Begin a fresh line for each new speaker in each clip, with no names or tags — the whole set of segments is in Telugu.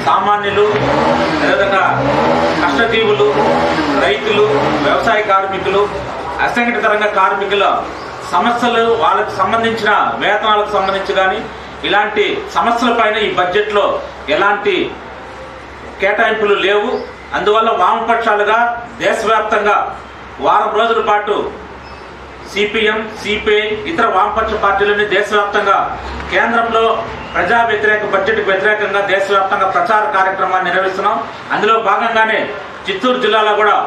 సామాన్యులు, అదేవిధంగా కష్టజీవులు, రైతులు, వ్యవసాయ కార్మికులు, అసంఘటిత రంగ కార్మికుల సమస్యలు, వాళ్ళకు సంబంధించిన వేతనాలకు సంబంధించి కానీ ఇలాంటి సమస్యలపైన ఈ బడ్జెట్లో ఎలాంటి కేటాయింపులు లేవు. అందువల్ల వామపక్షాలుగా దేశవ్యాప్తంగా వారం రోజుల పాటు సిపిఎం, సిపిఐ, ఇతర వామపక్ష పార్టీలని దేశవ్యాప్తంగా కేంద్రంలో ప్రజా వ్యతిరేక బడ్జెట్కు వ్యతిరేకంగా దేశవ్యాప్తంగా ప్రచార కార్యక్రమాన్ని నిర్వహిస్తున్నాం. అందులో భాగంగానే చిత్తూరు జిల్లాలో కూడా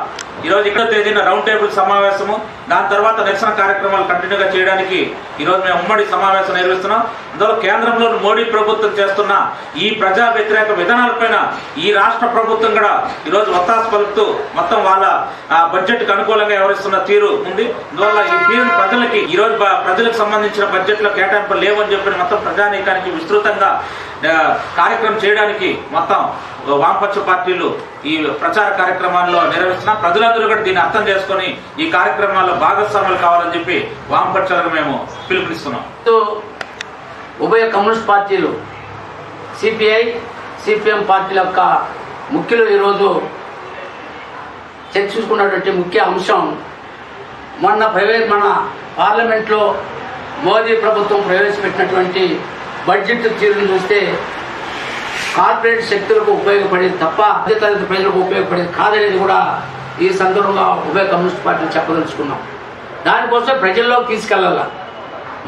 ఈరోజు 1వ తేదీన రౌండ్ టేబుల్ సమావేశము, దాని తర్వాత నిరసన కార్యక్రమాలు కంటిన్యూగా చేయడానికి ఈరోజు మేము ఉమ్మడి సమావేశం నిర్వహిస్తున్నాం. అందులో కేంద్రంలో మోడీ ప్రభుత్వం చేస్తున్న ఈ ప్రజా వ్యతిరేక విధానాలపైన ఈ రాష్ట్ర ప్రభుత్వం కూడా ఈరోజు ఒత్తాసు పలుకుతూ మొత్తం వాళ్ళ బడ్జెట్కి అనుకూలంగా వ్యవహరిస్తున్న తీరు ఉంది. అందువల్ల ఈ తీరును ప్రజలకి ఈరోజు ప్రజలకు సంబంధించిన బడ్జెట్లో కేటాయింపులు లేవని చెప్పి మొత్తం ప్రజానీకానికి విస్తృతంగా కార్యక్రమం చేయడానికి మొత్తం వామపక్ష పార్టీలు ఈ ప్రచార కార్యక్రమాల్లో నిర్వహిస్తున్నాం. ప్రజలందరూ కూడా దీన్ని అర్థం చేసుకొని ఈ కార్యక్రమాల్లో భాగస్వాములు కావాలని చెప్పి వామపక్షాలకు మేము పిలుపునిస్తున్నాం.
ఉభయ కమ్యూనిస్ట్ పార్టీలు సిపిఐ, సిపిఎం పార్టీల యొక్క ముఖ్యులు ఈరోజు చర్చించుకున్నటువంటి ముఖ్య అంశం మన పార్లమెంట్లో మోదీ ప్రభుత్వం ప్రవేశపెట్టినటువంటి బడ్జెట్ తీరును చూస్తే కార్పొరేట్ శక్తులకు ఉపయోగపడేది తప్ప మధ్యతరగతి ప్రజలకు ఉపయోగపడేది కాదనేది కూడా ఈ సందర్భంగా ఉభయ కమ్యూనిస్ట్ పార్టీలు చెప్పదలుచుకున్నాం. దానికోసం ప్రజల్లోకి తీసుకెళ్లాల.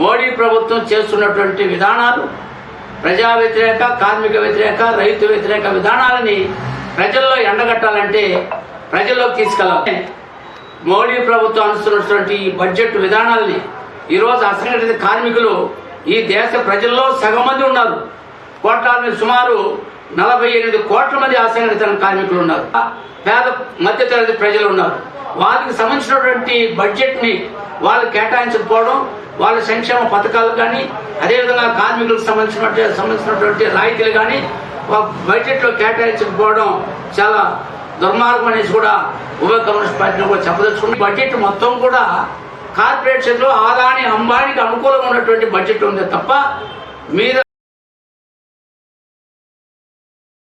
మోడీ ప్రభుత్వం చేస్తున్నటువంటి విధానాలు ప్రజా వ్యతిరేక, కార్మిక వ్యతిరేక, రైతు వ్యతిరేక విధానాలని ప్రజల్లో ఎండగట్టాలంటే ప్రజల్లోకి తీసుకెళ్లాలి. మోడీ ప్రభుత్వం అనుసరిస్తున్నటువంటి ఈ బడ్జెట్ విధానాలని ఈరోజు అసంఘటిత కార్మికులు ఈ దేశ ప్రజల్లో సగం మంది ఉన్నారు. సుమారు 48 కోట్ల మంది అసంఘటిత కార్మికులు ఉన్నారు. పేద మధ్యతరగతి ప్రజలు ఉన్నారు. వాళ్ళకి సంబంధించినటువంటి బడ్జెట్ని వాళ్ళు కేటాయించకపోవడం, వాళ్ళ సంక్షేమ పథకాలు కానీ అదేవిధంగా కార్మికులకు సంబంధించినటువంటి రాయితీలు కానీ బడ్జెట్లో కేటాయించకపోవడం చాలా దుర్మార్గం అనేసి కూడా ఉభయ కమ్యూనిస్ట్ పార్టీని కూడా చెప్పదలుచుకుంది. బడ్జెట్ మొత్తం కూడా కార్పొరేట్ శక్తులు ఆదాని, అంబానీకి అనుకూలంగా ఉన్నటువంటి బడ్జెట్ ఉంది తప్ప మీద